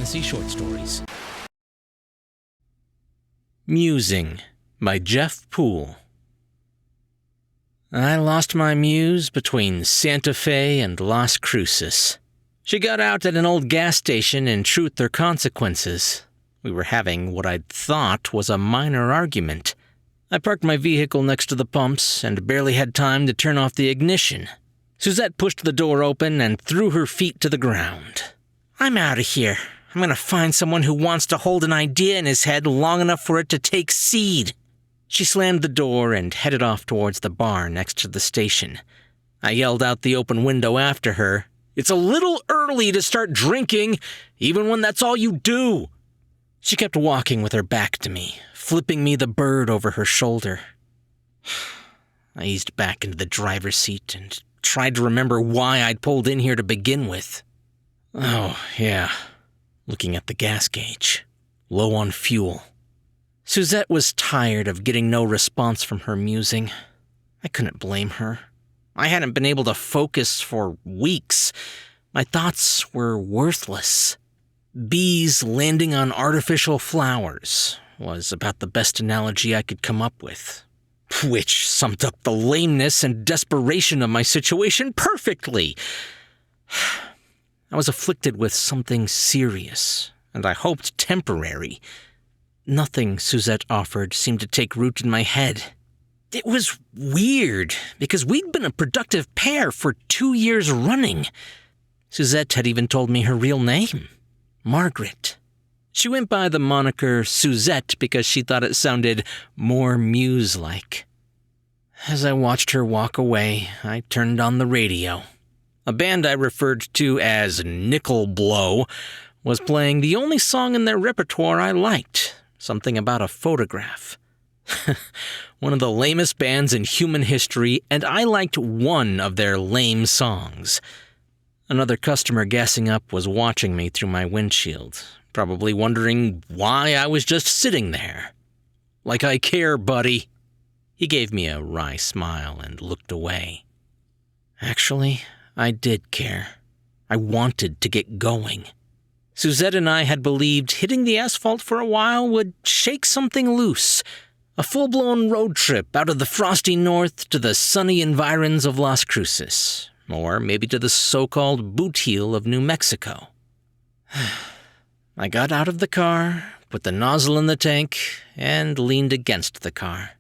fantasy short stories. Musing by Jeff Poole. I lost my muse between Santa Fe and Las Cruces. She got out at an old gas station in Truth or Consequences. We were having what I'd thought was a minor argument. I parked my vehicle next to the pumps and barely had time to turn off the ignition. Suzette pushed the door open and threw her feet to the ground. "I'm out of here. I'm going to find someone who wants to hold an idea in his head long enough for it to take seed." She slammed the door and headed off towards the bar next to the station. I yelled out the open window after her, "It's a little early to start drinking, even when that's all you do." She kept walking with her back to me, flipping me the bird over her shoulder. I eased back into the driver's seat and tried to remember why I'd pulled in here to begin with. Oh, yeah. Looking at the gas gauge. Low on fuel. Suzette was tired of getting no response from her musing. I couldn't blame her. I hadn't been able to focus for weeks. My thoughts were worthless. Bees landing on artificial flowers was about the best analogy I could come up with, which summed up the lameness and desperation of my situation perfectly. I was afflicted with something serious, and I hoped temporary. Nothing Suzette offered seemed to take root in my head. It was weird, because we'd been a productive pair for 2 years running. Suzette had even told me her real name, Margaret. She went by the moniker Suzette because she thought it sounded more muse-like. As I watched her walk away, I turned on the radio. A band I referred to as Nickel Blow was playing the only song in their repertoire I liked, something about a photograph. One of the lamest bands in human history, and I liked one of their lame songs. Another customer gassing up was watching me through my windshield, probably wondering why I was just sitting there. "Like I care, buddy." He gave me a wry smile and looked away. Actually, I did care. I wanted to get going. Suzette and I had believed hitting the asphalt for a while would shake something loose. A full-blown road trip out of the frosty north to the sunny environs of Las Cruces, or maybe to the so-called boot heel of New Mexico. I got out of the car, put the nozzle in the tank, and leaned against the car.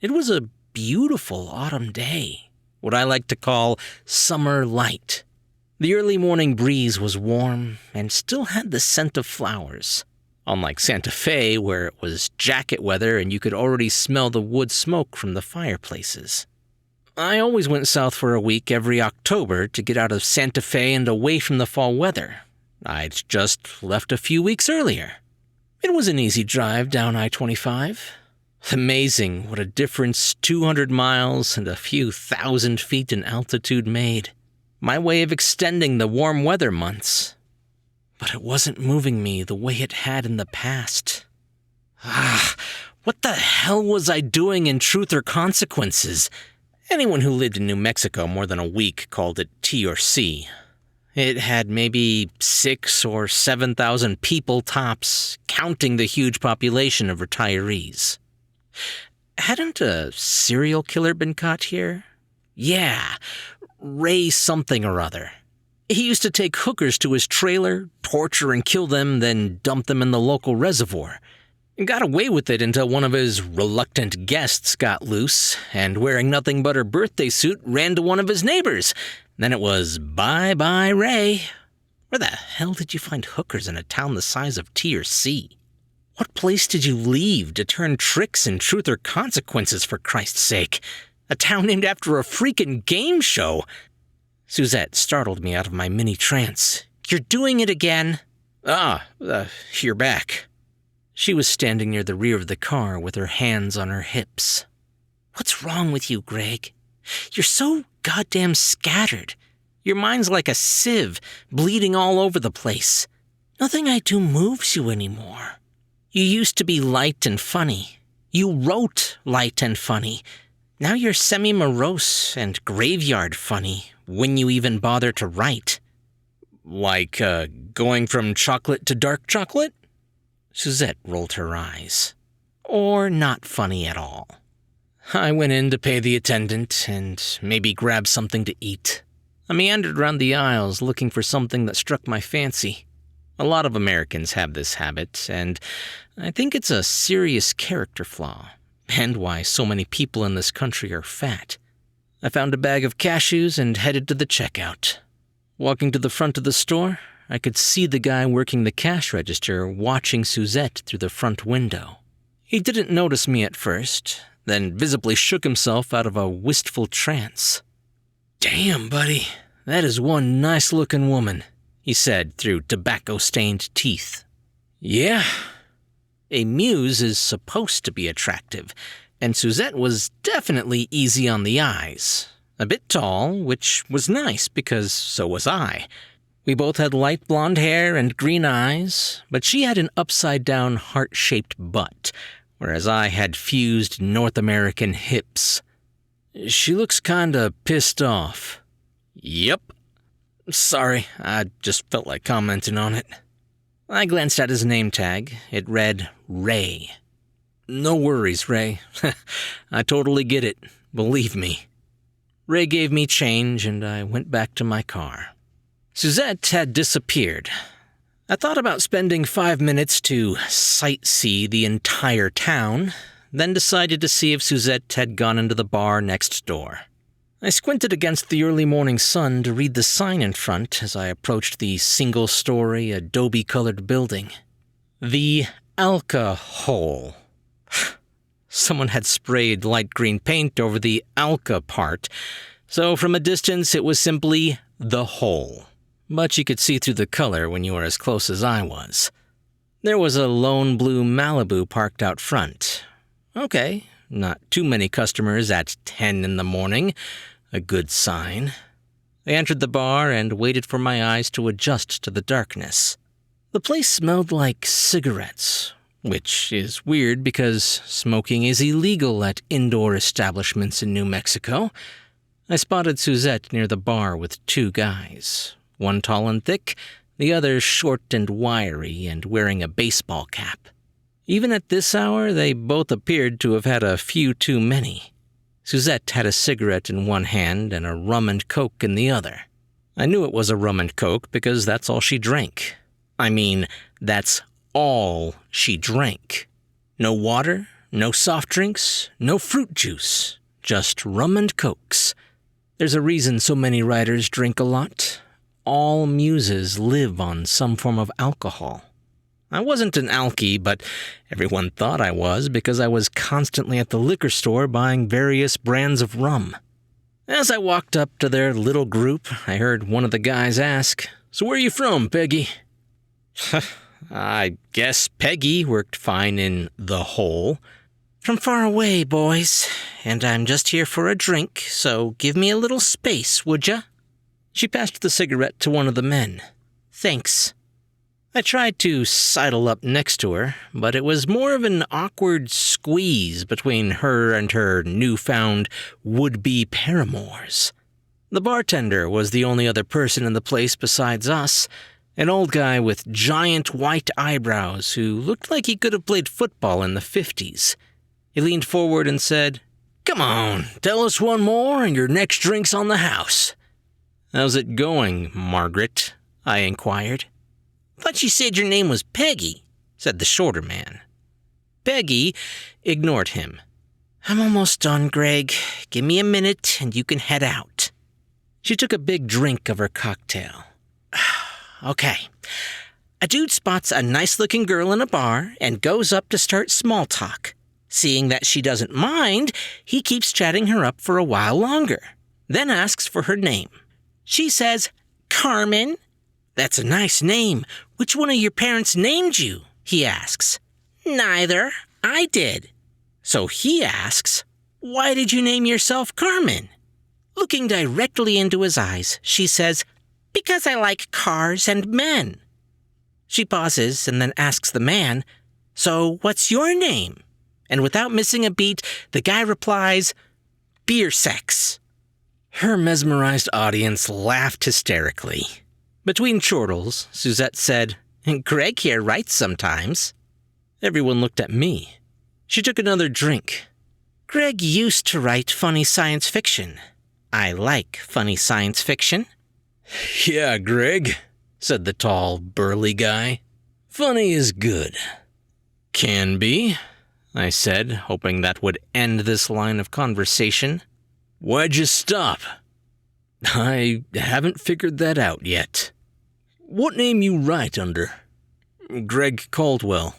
It was a beautiful autumn day, what I like to call summer light. The early morning breeze was warm and still had the scent of flowers, unlike Santa Fe, where it was jacket weather and you could already smell the wood smoke from the fireplaces. I always went south for a week every October to get out of Santa Fe and away from the fall weather. I'd just left a few weeks earlier. It was an easy drive down I-25. Amazing what a difference 200 miles and a few thousand feet in altitude made. My way of extending the warm weather months. But it wasn't moving me the way it had in the past. What the hell was I doing in Truth or Consequences? Anyone who lived in New Mexico more than a week called it T or C. It had maybe 6,000 or 7,000 people tops, counting the huge population of retirees. Hadn't a serial killer been caught here? Yeah, Ray something or other. He used to take hookers to his trailer, torture and kill them, then dump them in the local reservoir. He got away with it until one of his reluctant guests got loose, and wearing nothing but her birthday suit, ran to one of his neighbors. Then it was bye-bye Ray. Where the hell did you find hookers in a town the size of T or C? What place did you leave to turn tricks in Truth or Consequences, for Christ's sake? A town named after a freaking game show. Suzette startled me out of my mini-trance. "You're doing it again." You're back." She was standing near the rear of the car with her hands on her hips. "What's wrong with you, Greg? You're so goddamn scattered. Your mind's like a sieve, bleeding all over the place. Nothing I do moves you anymore. You used to be light and funny. You wrote light and funny. Now you're semi-morose and graveyard funny, when you even bother to write." "Like, Going from chocolate to dark chocolate? Suzette rolled her eyes. Or not funny at all. I went in to pay the attendant and maybe grab something to eat. I meandered around the aisles looking for something that struck my fancy. A lot of Americans have this habit, and I think it's a serious character flaw, and why so many people in this country are fat. I found a bag of cashews and headed to the checkout. Walking to the front of the store, I could see the guy working the cash register watching Suzette through the front window. He didn't notice me at first, then visibly shook himself out of a wistful trance. "Damn, buddy, that is one nice-looking woman," he said through tobacco-stained teeth. "Yeah." A muse is supposed to be attractive, and Suzette was definitely easy on the eyes. A bit tall, which was nice because so was I. We both had light blonde hair and green eyes, but she had an upside-down heart-shaped butt, whereas I had fused North American hips. "She looks kinda pissed off." "Yep." "Sorry, I just felt like commenting on it." I glanced at his name tag. It read Ray. "No worries, Ray. I totally get it. Believe me." Ray gave me change, and I went back to my car. Suzette had disappeared. I thought about spending 5 minutes to sightsee the entire town, then decided to see if Suzette had gone into the bar next door. I squinted against the early morning sun to read the sign in front as I approached the single-story, adobe-colored building. The Alka Hole. Someone had sprayed light green paint over the Alka part, so from a distance it was simply the hole. But you could see through the color when you were as close as I was. There was a lone blue Malibu parked out front. Okay, not too many customers at 10 in the morning. A good sign. I entered the bar and waited for my eyes to adjust to the darkness. The place smelled like cigarettes, which is weird because smoking is illegal at indoor establishments in New Mexico. I spotted Suzette near the bar with 2 guys. One tall and thick, the other short and wiry and wearing a baseball cap. Even at this hour, they both appeared to have had a few too many. Suzette had a cigarette in one hand and a rum and coke in the other. I knew it was a rum and coke because that's all she drank. I mean, that's all she drank. No water, no soft drinks, no fruit juice, just rum and cokes. There's a reason so many writers drink a lot. All muses live on some form of alcohol. I wasn't an alkie, but everyone thought I was because I was constantly at the liquor store buying various brands of rum. As I walked up to their little group, I heard one of the guys ask, "So where are you from, Peggy?" I guess Peggy worked fine in the hole. "From far away, boys, and I'm just here for a drink, so give me a little space, would ya?" She passed the cigarette to one of the men. "Thanks." I tried to sidle up next to her, but it was more of an awkward squeeze between her and her newfound would-be paramours. The bartender was the only other person in the place besides us, an old guy with giant white eyebrows who looked like he could have played football in the 50s. He leaned forward and said, "Come on, tell us one more and your next drink's on the house." "How's it going, Margaret?" I inquired. "Thought you said your name was Peggy," said the shorter man. Peggy ignored him. "I'm almost done, Greg. Give me a minute and you can head out." She took a big drink of her cocktail. "Okay. A dude spots a nice-looking girl in a bar and goes up to start small talk. Seeing that she doesn't mind, he keeps chatting her up for a while longer, then asks for her name. She says, 'Carmen.' 'That's a nice name. Which one of your parents named you?' he asks. 'Neither. I did.' So he asks, 'Why did you name yourself Carmen?' Looking directly into his eyes, she says, 'Because I like cars and men.' She pauses and then asks the man, 'So what's your name?' And without missing a beat, the guy replies, 'Beer sex.'" Her mesmerized audience laughed hysterically. Between chortles, Suzette said, "Greg here writes sometimes." Everyone looked at me. She took another drink. "Greg used to write funny science fiction. I like funny science fiction." "Yeah, Greg," said the tall, burly guy. "Funny is good." "Can be," I said, hoping that would end this line of conversation. "Why'd you stop?" "I haven't figured that out yet." "What name you write under?" "Greg Caldwell."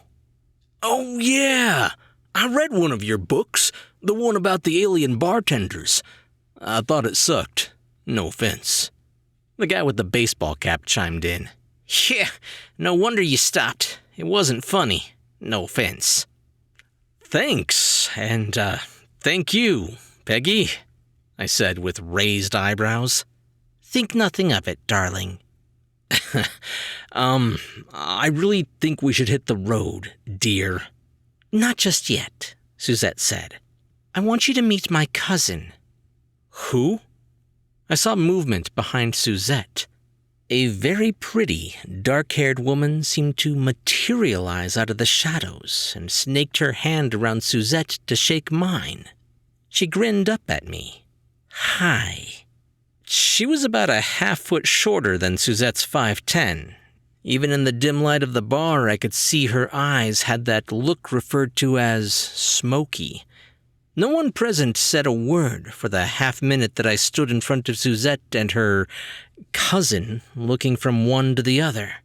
"Oh, yeah! I read one of your books, the one about the alien bartenders. I thought it sucked. No offense." The guy with the baseball cap chimed in. "Yeah, no wonder you stopped. It wasn't funny. No offense." "Thanks, and thank you, Peggy," I said with raised eyebrows. "Think nothing of it, darling." I really think we should hit the road, dear." "Not just yet," Suzette said. "I want you to meet my cousin." "Who?" I saw movement behind Suzette. A very pretty, dark-haired woman seemed to materialize out of the shadows and snaked her hand around Suzette to shake mine. She grinned up at me. "Hi." She was about a half-foot shorter than Suzette's 5'10". Even in the dim light of the bar, I could see her eyes had that look referred to as smoky. No one present said a word for the half-minute that I stood in front of Suzette and her cousin, looking from one to the other.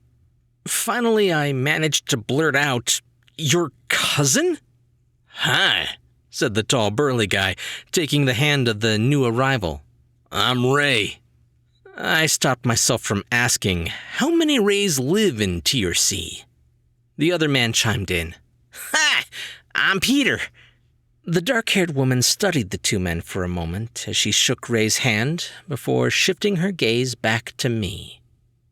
Finally, I managed to blurt out, "Your cousin?" "Hi," said the tall, burly guy, taking the hand of the new arrival. "I'm Ray." I stopped myself from asking, how many Rays live in TRC? The other man chimed in. "Hi, I'm Peter." The dark-haired woman studied the two men for a moment as she shook Ray's hand before shifting her gaze back to me.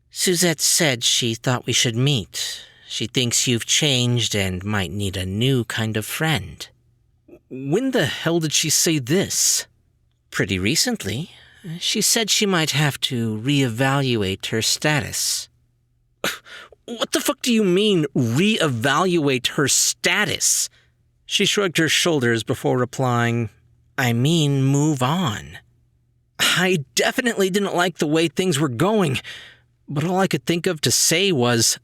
"Suzette said she thought we should meet. She thinks you've changed and might need a new kind of friend." "When the hell did she say this?" "Pretty recently. She said she might have to reevaluate her status." "What the fuck do you mean, reevaluate her status?" She shrugged her shoulders before replying, "I mean move on." I definitely didn't like the way things were going, but all I could think of to say was,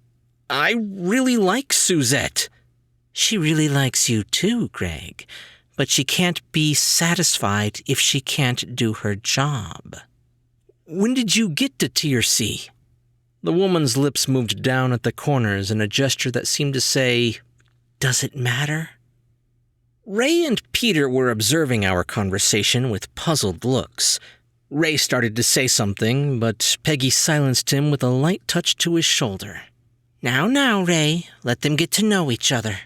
I really like Suzette. "She really likes you too, Greg, but she can't be satisfied if she can't do her job." "When did you get to TRC?" The woman's lips moved down at the corners in a gesture that seemed to say, "Does it matter?" Ray and Peter were observing our conversation with puzzled looks. Ray started to say something, but Peggy silenced him with a light touch to his shoulder. Now, Ray, let them get to know each other."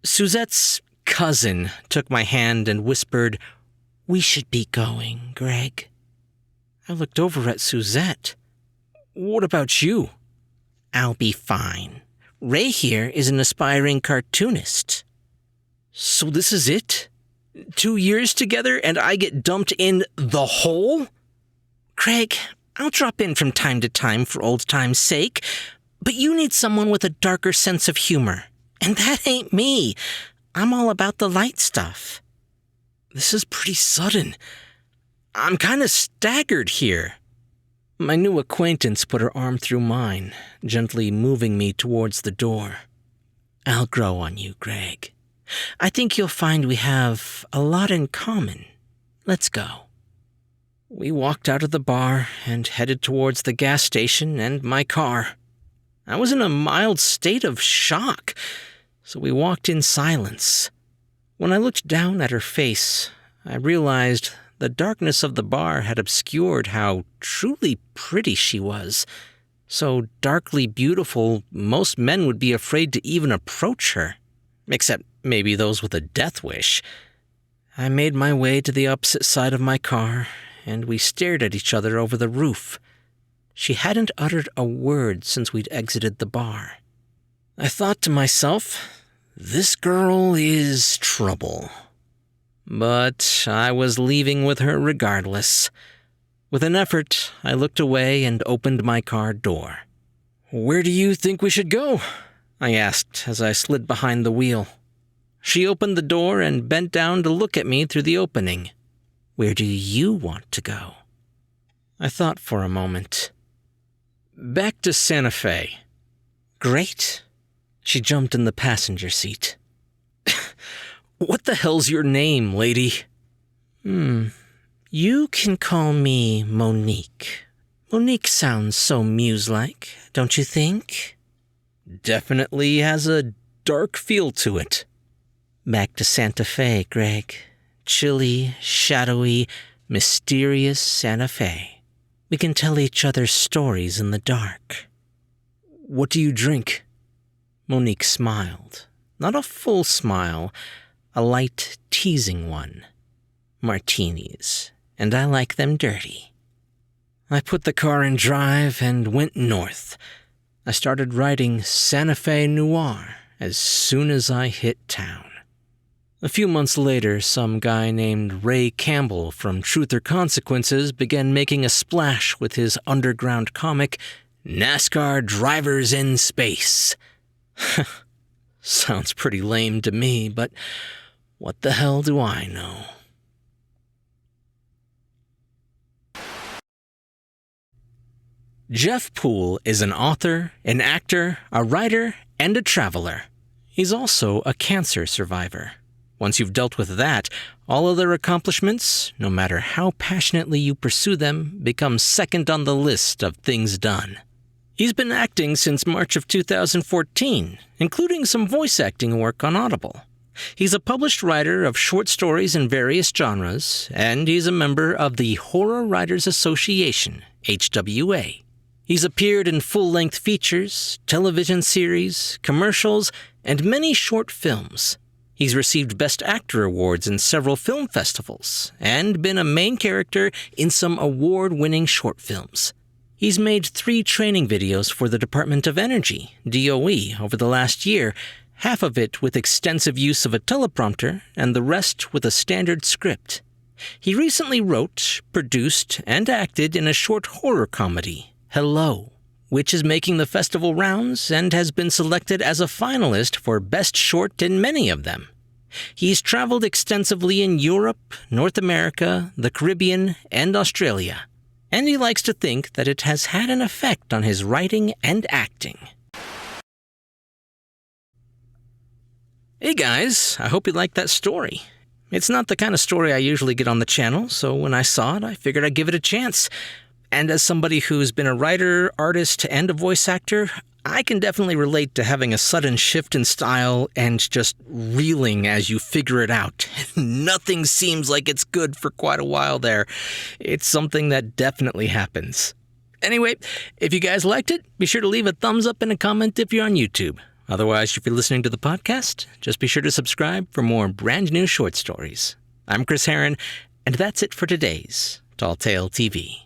Suzette's cousin took my hand and whispered, "We should be going, Greg." I looked over at Suzette. "What about you?" "I'll be fine. Ray here is an aspiring cartoonist." "So this is it? 2 years together and I get dumped in the hole?" "Greg, I'll drop in from time to time for old time's sake, but you need someone with a darker sense of humor. And that ain't me. I'm all about the light stuff." "This is pretty sudden. I'm kind of staggered here." My new acquaintance put her arm through mine, gently moving me towards the door. "I'll grow on you, Greg. I think you'll find we have a lot in common. Let's go." We walked out of the bar and headed towards the gas station and my car. I was in a mild state of shock, so we walked in silence. When I looked down at her face, I realized the darkness of the bar had obscured how truly pretty she was. So darkly beautiful, most men would be afraid to even approach her. Except maybe those with a death wish. I made my way to the opposite side of my car, and we stared at each other over the roof. She hadn't uttered a word since we'd exited the bar. I thought to myself, this girl is trouble. But I was leaving with her regardless. With an effort, I looked away and opened my car door. "Where do you think we should go?" I asked as I slid behind the wheel. She opened the door and bent down to look at me through the opening. "Where do you want to go?" I thought for a moment. "Back to Santa Fe." "Great." She jumped in the passenger seat. "What the hell's your name, lady?" You can call me Monique. Monique sounds so muse-like, don't you think?" "Definitely has a dark feel to it." "Back to Santa Fe, Greg. Chilly, shadowy, mysterious Santa Fe. We can tell each other stories in the dark." "What do you drink?" Monique smiled. Not a full smile, a light, teasing one. "Martinis, and I like them dirty." I put the car in drive and went north. I started writing Santa Fe Noir as soon as I hit town. A few months later, some guy named Ray Campbell from Truth or Consequences began making a splash with his underground comic, NASCAR Drivers in Space. Sounds pretty lame to me, but what the hell do I know? Jeff Poole is an author, an actor, a writer, and a traveler. He's also a cancer survivor. Once you've dealt with that, all other accomplishments, no matter how passionately you pursue them, become second on the list of things done. He's been acting since March of 2014, including some voice acting work on Audible. He's a published writer of short stories in various genres, and he's a member of the Horror Writers Association, HWA. He's appeared in full-length features, television series, commercials, and many short films. He's received Best Actor awards in several film festivals, and been a main character in some award-winning short films. He's made 3 training videos for the Department of Energy, DOE, over the last year, half of it with extensive use of a teleprompter, and the rest with a standard script. He recently wrote, produced, and acted in a short horror comedy, Hello, which is making the festival rounds and has been selected as a finalist for Best Short in many of them. He's traveled extensively in Europe, North America, the Caribbean, and Australia, and he likes to think that it has had an effect on his writing and acting. Hey guys, I hope you liked that story. It's not the kind of story I usually get on the channel, so when I saw it, I figured I'd give it a chance. And as somebody who's been a writer, artist, and a voice actor, I can definitely relate to having a sudden shift in style and just reeling as you figure it out. Nothing seems like it's good for quite a while there. It's something that definitely happens. Anyway, if you guys liked it, be sure to leave a thumbs up and a comment if you're on YouTube. Otherwise, if you're listening to the podcast, just be sure to subscribe for more brand new short stories. I'm Chris Herron, and that's it for today's Tall Tale TV.